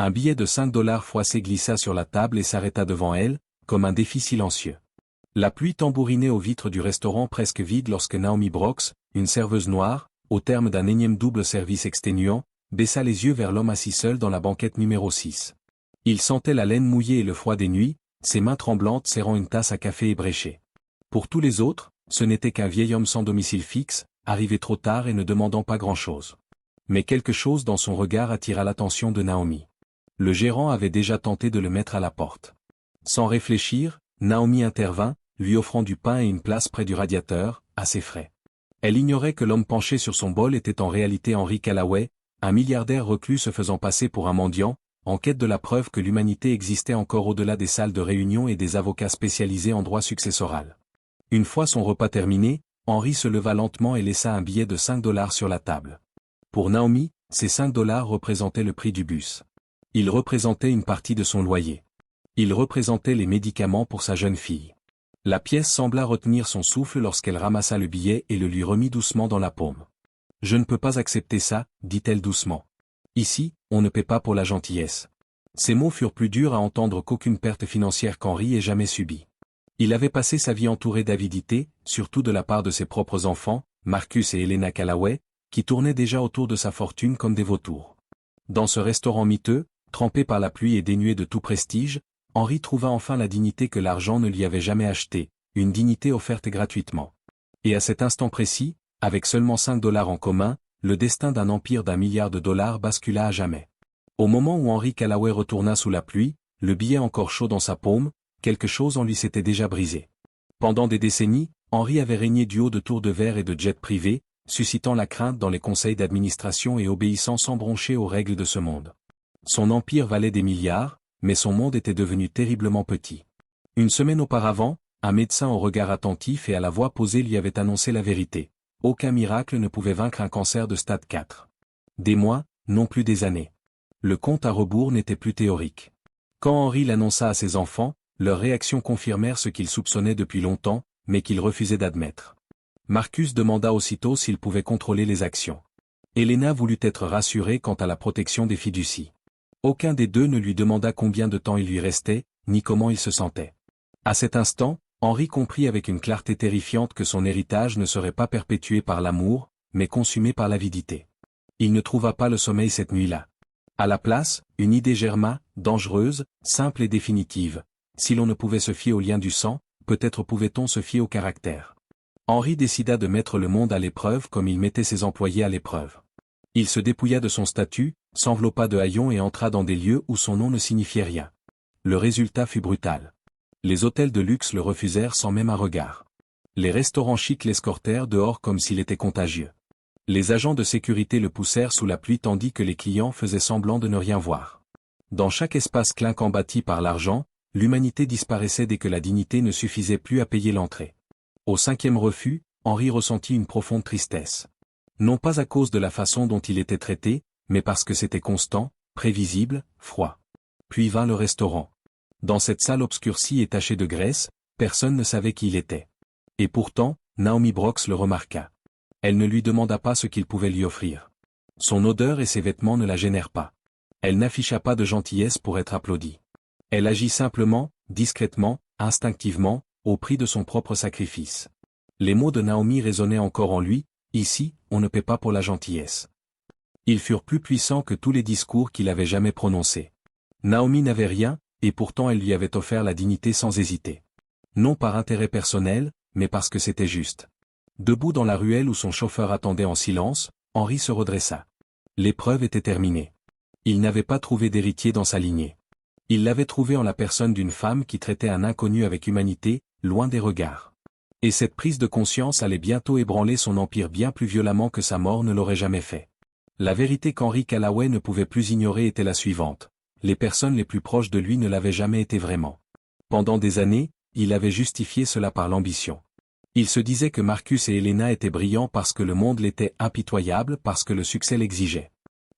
Un billet de 5 dollars froissé glissa sur la table et s'arrêta devant elle, comme un défi silencieux. La pluie tambourinait aux vitres du restaurant presque vide lorsque Naomi Brox, une serveuse noire, au terme d'un énième double service exténuant, baissa les yeux vers l'homme assis seul dans la banquette numéro 6. Il sentait la laine mouillée et le froid des nuits, ses mains tremblantes serrant une tasse à café ébréché. Pour tous les autres, ce n'était qu'un vieil homme sans domicile fixe, arrivé trop tard et ne demandant pas grand-chose. Mais quelque chose dans son regard attira l'attention de Naomi. Le gérant avait déjà tenté de le mettre à la porte. Sans réfléchir, Naomi intervint, lui offrant du pain et une place près du radiateur, à ses frais. Elle ignorait que l'homme penché sur son bol était en réalité Henry Callaway, un milliardaire reclus se faisant passer pour un mendiant, en quête de la preuve que l'humanité existait encore au-delà des salles de réunion et des avocats spécialisés en droit successoral. Une fois son repas terminé, Henry se leva lentement et laissa un billet de 5 dollars sur la table. Pour Naomi, ces 5 dollars représentaient le prix du bus. Ils représentaient une partie de son loyer. Ils représentaient les médicaments pour sa jeune fille. La pièce sembla retenir son souffle lorsqu'elle ramassa le billet et le lui remit doucement dans la paume. « Je ne peux pas accepter ça, dit-elle doucement. Ici, on ne paie pas pour la gentillesse. » Ces mots furent plus durs à entendre qu'aucune perte financière qu'Henry ait jamais subie. Il avait passé sa vie entouré d'avidité, surtout de la part de ses propres enfants, Marcus et Helena Callaway, qui tournaient déjà autour de sa fortune comme des vautours. Dans ce restaurant miteux, trempé par la pluie et dénué de tout prestige, Henry trouva enfin la dignité que l'argent ne lui avait jamais achetée, une dignité offerte gratuitement. Et à cet instant précis, avec seulement 5 dollars en commun, le destin d'un empire d'1 milliard de dollars bascula à jamais. Au moment où Henry Callaway retourna sous la pluie, le billet encore chaud dans sa paume, quelque chose en lui s'était déjà brisé. Pendant des décennies, Henry avait régné du haut de tours de verre et de jets privés, suscitant la crainte dans les conseils d'administration et obéissant sans broncher aux règles de ce monde. Son empire valait des milliards, mais son monde était devenu terriblement petit. Une semaine auparavant, un médecin au regard attentif et à la voix posée lui avait annoncé la vérité. Aucun miracle ne pouvait vaincre un cancer de stade 4. Des mois, non plus des années. Le compte à rebours n'était plus théorique. Quand Henry l'annonça à ses enfants, leurs réactions confirmèrent ce qu'ils soupçonnaient depuis longtemps, mais qu'ils refusaient d'admettre. Marcus demanda aussitôt s'il pouvait contrôler les actions. Helena voulut être rassurée quant à la protection des fiducies. Aucun des deux ne lui demanda combien de temps il lui restait, ni comment il se sentait. À cet instant, Henry comprit avec une clarté terrifiante que son héritage ne serait pas perpétué par l'amour, mais consumé par l'avidité. Il ne trouva pas le sommeil cette nuit-là. À la place, une idée germa, dangereuse, simple et définitive. Si l'on ne pouvait se fier au lien du sang, peut-être pouvait-on se fier au caractère. Henry décida de mettre le monde à l'épreuve comme il mettait ses employés à l'épreuve. Il se dépouilla de son statut, s'enveloppa de haillons et entra dans des lieux où son nom ne signifiait rien. Le résultat fut brutal. Les hôtels de luxe le refusèrent sans même un regard. Les restaurants chics l'escortèrent dehors comme s'il était contagieux. Les agents de sécurité le poussèrent sous la pluie tandis que les clients faisaient semblant de ne rien voir. Dans chaque espace clinquant bâti par l'argent, l'humanité disparaissait dès que la dignité ne suffisait plus à payer l'entrée. Au 5e refus, Henry ressentit une profonde tristesse. Non pas à cause de la façon dont il était traité, mais parce que c'était constant, prévisible, froid. Puis vint le restaurant. Dans cette salle obscurcie et tachée de graisse, personne ne savait qui il était. Et pourtant, Naomi Brox le remarqua. Elle ne lui demanda pas ce qu'il pouvait lui offrir. Son odeur et ses vêtements ne la gênèrent pas. Elle n'afficha pas de gentillesse pour être applaudie. Elle agit simplement, discrètement, instinctivement, au prix de son propre sacrifice. Les mots de Naomi résonnaient encore en lui, ici, on ne paie pas pour la gentillesse. Ils furent plus puissants que tous les discours qu'il avait jamais prononcés. Naomi n'avait rien, et pourtant elle lui avait offert la dignité sans hésiter. Non par intérêt personnel, mais parce que c'était juste. Debout dans la ruelle où son chauffeur attendait en silence, Henry se redressa. L'épreuve était terminée. Il n'avait pas trouvé d'héritier dans sa lignée. Il l'avait trouvé en la personne d'une femme qui traitait un inconnu avec humanité, loin des regards. Et cette prise de conscience allait bientôt ébranler son empire bien plus violemment que sa mort ne l'aurait jamais fait. La vérité qu'Henry Callaway ne pouvait plus ignorer était la suivante. Les personnes les plus proches de lui ne l'avaient jamais été vraiment. Pendant des années, il avait justifié cela par l'ambition. Il se disait que Marcus et Helena étaient brillants parce que le monde l'était, impitoyable parce que le succès l'exigeait.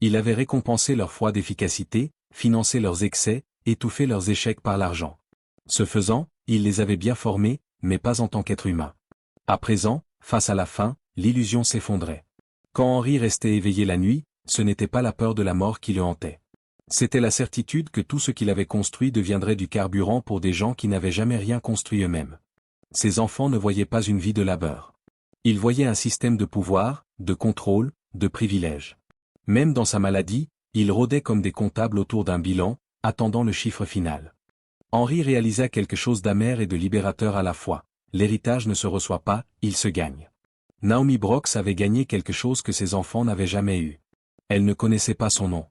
Il avait récompensé leur froide efficacité, financé leurs excès, étouffé leurs échecs par l'argent. Ce faisant, il les avait bien formés, mais pas en tant qu'être humain. À présent, face à la fin, l'illusion s'effondrait. Quand Henry restait éveillé la nuit, ce n'était pas la peur de la mort qui le hantait. C'était la certitude que tout ce qu'il avait construit deviendrait du carburant pour des gens qui n'avaient jamais rien construit eux-mêmes. Ses enfants ne voyaient pas une vie de labeur. Ils voyaient un système de pouvoir, de contrôle, de privilèges. Même dans sa maladie, ils rôdaient comme des comptables autour d'un bilan, attendant le chiffre final. Henri réalisa quelque chose d'amer et de libérateur à la fois. L'héritage ne se reçoit pas, il se gagne. Naomi Brox avait gagné quelque chose que ses enfants n'avaient jamais eu. Elle ne connaissait pas son nom.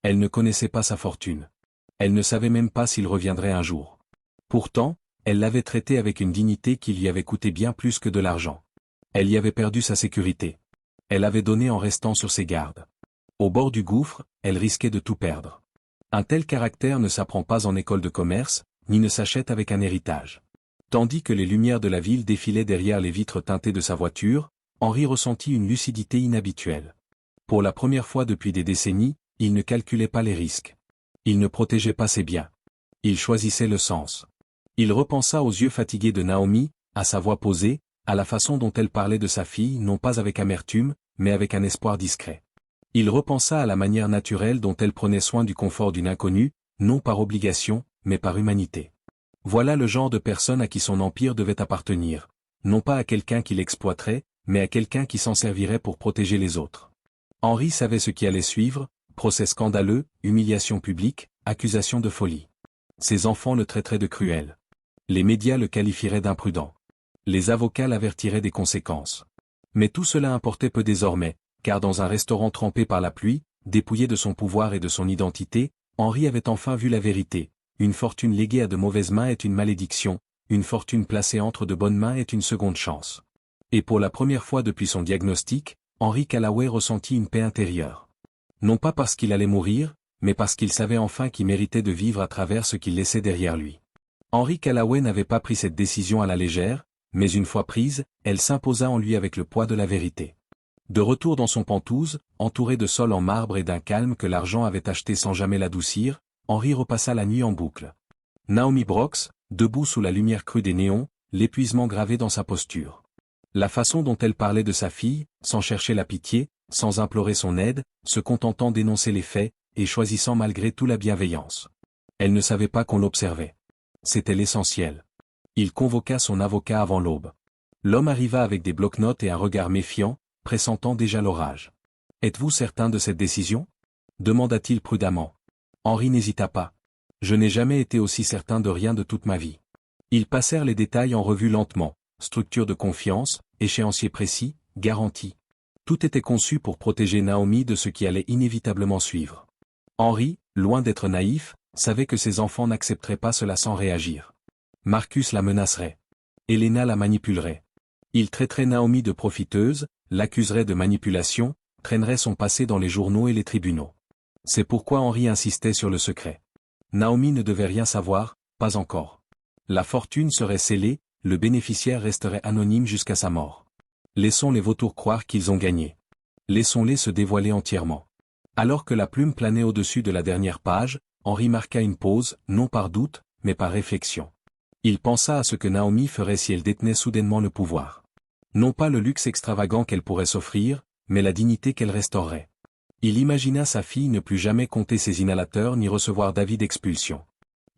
Elle ne connaissait pas sa fortune. Elle ne savait même pas s'il reviendrait un jour. Pourtant, elle l'avait traité avec une dignité qui lui avait coûté bien plus que de l'argent. Elle y avait perdu sa sécurité. Elle avait donné en restant sur ses gardes. Au bord du gouffre, elle risquait de tout perdre. Un tel caractère ne s'apprend pas en école de commerce, ni ne s'achète avec un héritage. Tandis que les lumières de la ville défilaient derrière les vitres teintées de sa voiture, Henri ressentit une lucidité inhabituelle. Pour la première fois depuis des décennies, il ne calculait pas les risques. Il ne protégeait pas ses biens. Il choisissait le sens. Il repensa aux yeux fatigués de Naomi, à sa voix posée, à la façon dont elle parlait de sa fille non pas avec amertume, mais avec un espoir discret. Il repensa à la manière naturelle dont elle prenait soin du confort d'une inconnue, non par obligation, mais par humanité. Voilà le genre de personne à qui son empire devait appartenir, non pas à quelqu'un qui l'exploiterait, mais à quelqu'un qui s'en servirait pour protéger les autres. Henri savait ce qui allait suivre, procès scandaleux, humiliation publique, accusation de folie. Ses enfants le traiteraient de cruel. Les médias le qualifieraient d'imprudent. Les avocats l'avertiraient des conséquences. Mais tout cela importait peu désormais, car dans un restaurant trempé par la pluie, dépouillé de son pouvoir et de son identité, Henri avait enfin vu la vérité. Une fortune léguée à de mauvaises mains est une malédiction, une fortune placée entre de bonnes mains est une seconde chance. Et pour la première fois depuis son diagnostic, Henri Callaway ressentit une paix intérieure. Non pas parce qu'il allait mourir, mais parce qu'il savait enfin qu'il méritait de vivre à travers ce qu'il laissait derrière lui. Henri Callaway n'avait pas pris cette décision à la légère, mais une fois prise, elle s'imposa en lui avec le poids de la vérité. De retour dans son Penthouse, entouré de sol en marbre et d'un calme que l'argent avait acheté sans jamais l'adoucir, Henri repassa la nuit en boucle. Naomi Brox, debout sous la lumière crue des néons, l'épuisement gravé dans sa posture. La façon dont elle parlait de sa fille, sans chercher la pitié, sans implorer son aide, se contentant d'énoncer les faits, et choisissant malgré tout la bienveillance. Elle ne savait pas qu'on l'observait. C'était l'essentiel. Il convoqua son avocat avant l'aube. L'homme arriva avec des bloc-notes et un regard méfiant, pressentant déjà l'orage. « Êtes-vous certain de cette décision » demanda-t-il prudemment. Henri n'hésita pas. « Je n'ai jamais été aussi certain de rien de toute ma vie. » Ils passèrent les détails en revue lentement. Structure de confiance, échéancier précis, garantie. Tout était conçu pour protéger Naomi de ce qui allait inévitablement suivre. Henri, loin d'être naïf, savait que ses enfants n'accepteraient pas cela sans réagir. Marcus la menacerait. Helena la manipulerait. Il traiterait Naomi de profiteuse, l'accuserait de manipulation, traînerait son passé dans les journaux et les tribunaux. C'est pourquoi Henri insistait sur le secret. Naomi ne devait rien savoir, pas encore. La fortune serait scellée, le bénéficiaire resterait anonyme jusqu'à sa mort. Laissons les vautours croire qu'ils ont gagné. Laissons-les se dévoiler entièrement. Alors que la plume planait au-dessus de la dernière page, Henri marqua une pause, non par doute, mais par réflexion. Il pensa à ce que Naomi ferait si elle détenait soudainement le pouvoir. Non pas le luxe extravagant qu'elle pourrait s'offrir, mais la dignité qu'elle restaurerait. Il imagina sa fille ne plus jamais compter ses inhalateurs ni recevoir d'avis d'expulsion.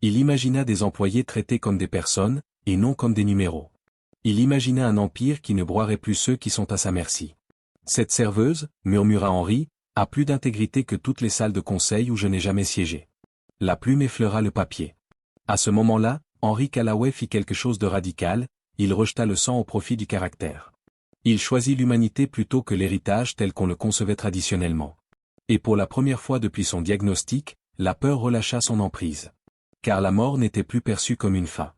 Il imagina des employés traités comme des personnes, et non comme des numéros. Il imagina un empire qui ne broierait plus ceux qui sont à sa merci. Cette serveuse, murmura Henri, a plus d'intégrité que toutes les salles de conseil où je n'ai jamais siégé. La plume effleura le papier. À ce moment-là, Henri Callaway fit quelque chose de radical, il rejeta le sang au profit du caractère. Il choisit l'humanité plutôt que l'héritage tel qu'on le concevait traditionnellement. Et pour la première fois depuis son diagnostic, la peur relâcha son emprise. Car la mort n'était plus perçue comme une fin.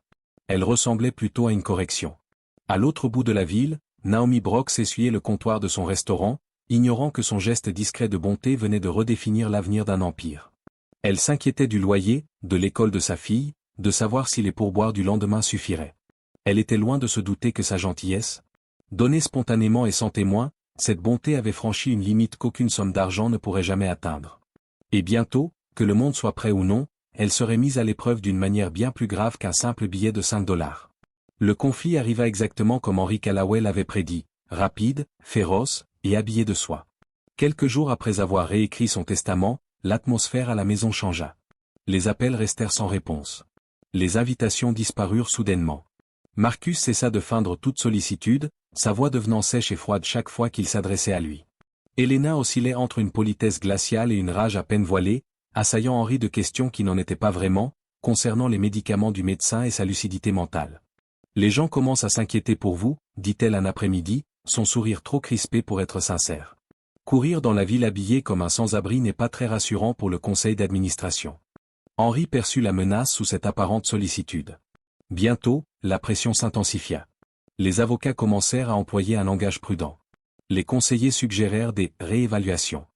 Elle ressemblait plutôt à une correction. À l'autre bout de la ville, Naomi Brox essuyait le comptoir de son restaurant, ignorant que son geste discret de bonté venait de redéfinir l'avenir d'un empire. Elle s'inquiétait du loyer, de l'école de sa fille, de savoir si les pourboires du lendemain suffiraient. Elle était loin de se douter que sa gentillesse, donnée spontanément et sans témoin, cette bonté avait franchi une limite qu'aucune somme d'argent ne pourrait jamais atteindre. Et bientôt, que le monde soit prêt ou non, elle serait mise à l'épreuve d'une manière bien plus grave qu'un simple billet de 5 $. Le conflit arriva exactement comme Henri Callaway l'avait prédit, rapide, féroce, et habillé de soie. Quelques jours après avoir réécrit son testament, l'atmosphère à la maison changea. Les appels restèrent sans réponse. Les invitations disparurent soudainement. Marcus cessa de feindre toute sollicitude, sa voix devenant sèche et froide chaque fois qu'il s'adressait à lui. Helena oscillait entre une politesse glaciale et une rage à peine voilée, assaillant Henri de questions qui n'en étaient pas vraiment, concernant les médicaments du médecin et sa lucidité mentale. « Les gens commencent à s'inquiéter pour vous », dit-elle un après-midi, son sourire trop crispé pour être sincère. Courir dans la ville habillé comme un sans-abri n'est pas très rassurant pour le conseil d'administration. Henri perçut la menace sous cette apparente sollicitude. Bientôt, la pression s'intensifia. Les avocats commencèrent à employer un langage prudent. Les conseillers suggérèrent des réévaluations.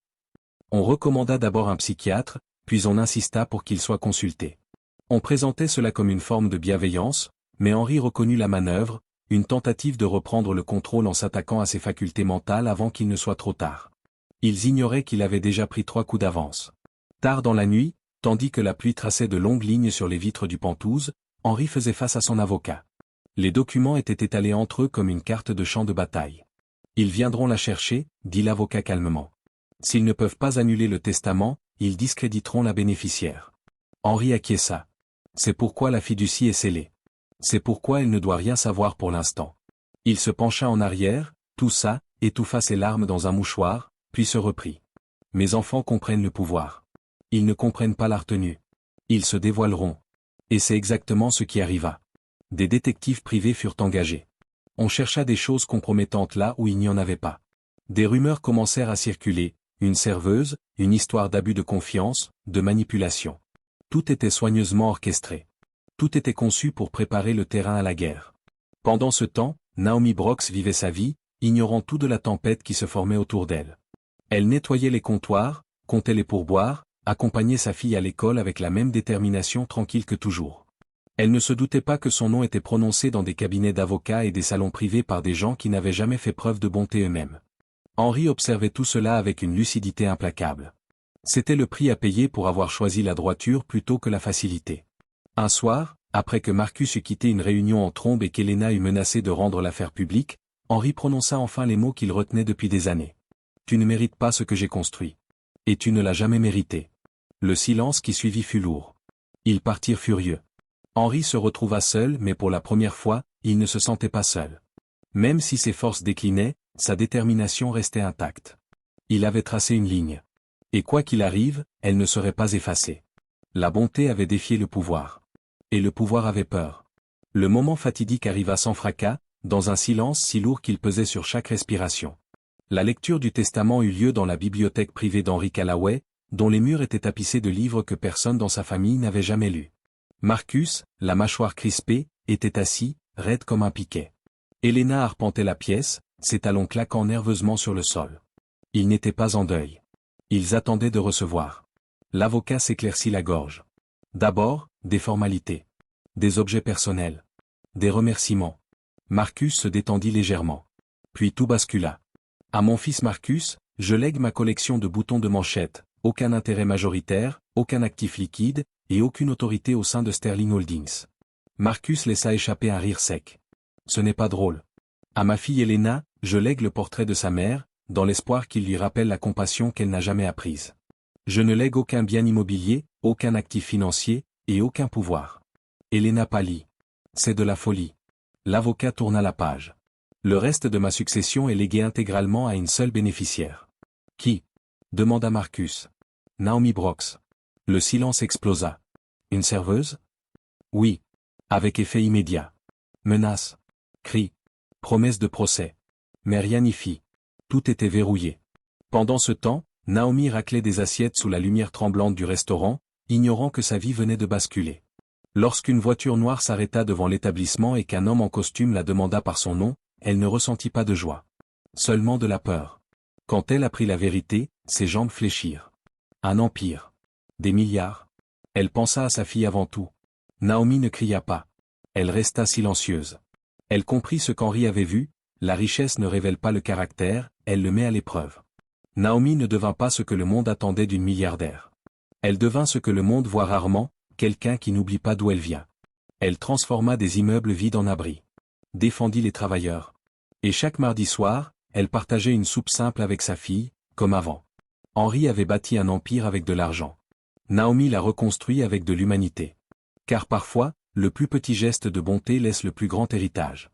On recommanda d'abord un psychiatre, puis on insista pour qu'il soit consulté. On présentait cela comme une forme de bienveillance, mais Henri reconnut la manœuvre, une tentative de reprendre le contrôle en s'attaquant à ses facultés mentales avant qu'il ne soit trop tard. Ils ignoraient qu'il avait déjà pris 3 coups d'avance. Tard dans la nuit, tandis que la pluie traçait de longues lignes sur les vitres du Penthouse, Henri faisait face à son avocat. Les documents étaient étalés entre eux comme une carte de champ de bataille. « Ils viendront la chercher », dit l'avocat calmement. « S'ils ne peuvent pas annuler le testament, ils discréditeront la bénéficiaire. » Henri acquiesça. C'est pourquoi la fiducie est scellée. C'est pourquoi elle ne doit rien savoir pour l'instant. Il se pencha en arrière, toussa, étouffa ses larmes dans un mouchoir, puis se reprit. « Mes enfants comprennent le pouvoir. Ils ne comprennent pas la retenue. Ils se dévoileront. » Et c'est exactement ce qui arriva. Des détectives privés furent engagés. On chercha des choses compromettantes là où il n'y en avait pas. Des rumeurs commencèrent à circuler, une serveuse, une histoire d'abus de confiance, de manipulation. Tout était soigneusement orchestré. Tout était conçu pour préparer le terrain à la guerre. Pendant ce temps, Naomi Brox vivait sa vie, ignorant tout de la tempête qui se formait autour d'elle. Elle nettoyait les comptoirs, comptait les pourboires, accompagnait sa fille à l'école avec la même détermination tranquille que toujours. Elle ne se doutait pas que son nom était prononcé dans des cabinets d'avocats et des salons privés par des gens qui n'avaient jamais fait preuve de bonté eux-mêmes. Henri observait tout cela avec une lucidité implacable. C'était le prix à payer pour avoir choisi la droiture plutôt que la facilité. Un soir, après que Marcus eut quitté une réunion en trombe et qu'Helena eut menacé de rendre l'affaire publique, Henri prononça enfin les mots qu'il retenait depuis des années. « Tu ne mérites pas ce que j'ai construit. Et tu ne l'as jamais mérité. » Le silence qui suivit fut lourd. Ils partirent furieux. Henri se retrouva seul mais pour la première fois, il ne se sentait pas seul. Même si ses forces déclinaient, sa détermination restait intacte. Il avait tracé une ligne. Et quoi qu'il arrive, elle ne serait pas effacée. La bonté avait défié le pouvoir. Et le pouvoir avait peur. Le moment fatidique arriva sans fracas, dans un silence si lourd qu'il pesait sur chaque respiration. La lecture du testament eut lieu dans la bibliothèque privée d'Henry Callaway, dont les murs étaient tapissés de livres que personne dans sa famille n'avait jamais lus. Marcus, la mâchoire crispée, était assis, raide comme un piquet. Helena arpentait la pièce, ses talons claquant nerveusement sur le sol. Ils n'étaient pas en deuil. Ils attendaient de recevoir. L'avocat s'éclaircit la gorge. D'abord, des formalités. Des objets personnels. Des remerciements. Marcus se détendit légèrement. Puis tout bascula. À mon fils Marcus, je lègue ma collection de boutons de manchette, aucun intérêt majoritaire, aucun actif liquide, et aucune autorité au sein de Sterling Holdings. Marcus laissa échapper un rire sec. Ce n'est pas drôle. À ma fille Helena, je lègue le portrait de sa mère, dans l'espoir qu'il lui rappelle la compassion qu'elle n'a jamais apprise. Je ne lègue aucun bien immobilier, aucun actif financier, et aucun pouvoir. Helena pâlit. C'est de la folie. L'avocat tourna la page. Le reste de ma succession est légué intégralement à une seule bénéficiaire. Qui ? Demanda Marcus. Naomi Brox. Le silence explosa. Une serveuse ? Oui. Avec effet immédiat. Menace. Cris. Promesse de procès. Mais rien n'y fit. Tout était verrouillé. Pendant ce temps, Naomi raclait des assiettes sous la lumière tremblante du restaurant, ignorant que sa vie venait de basculer. Lorsqu'une voiture noire s'arrêta devant l'établissement et qu'un homme en costume la demanda par son nom, elle ne ressentit pas de joie. Seulement de la peur. Quand elle apprit la vérité, ses jambes fléchirent. Un empire. Des milliards. Elle pensa à sa fille avant tout. Naomi ne cria pas. Elle resta silencieuse. Elle comprit ce qu'Henri avait vu, la richesse ne révèle pas le caractère, elle le met à l'épreuve. Naomi ne devint pas ce que le monde attendait d'une milliardaire. Elle devint ce que le monde voit rarement, quelqu'un qui n'oublie pas d'où elle vient. Elle transforma des immeubles vides en abris. Défendit les travailleurs. Et chaque mardi soir, elle partageait une soupe simple avec sa fille, comme avant. Henri avait bâti un empire avec de l'argent. Naomi l'a reconstruit avec de l'humanité. Car parfois, le plus petit geste de bonté laisse le plus grand héritage.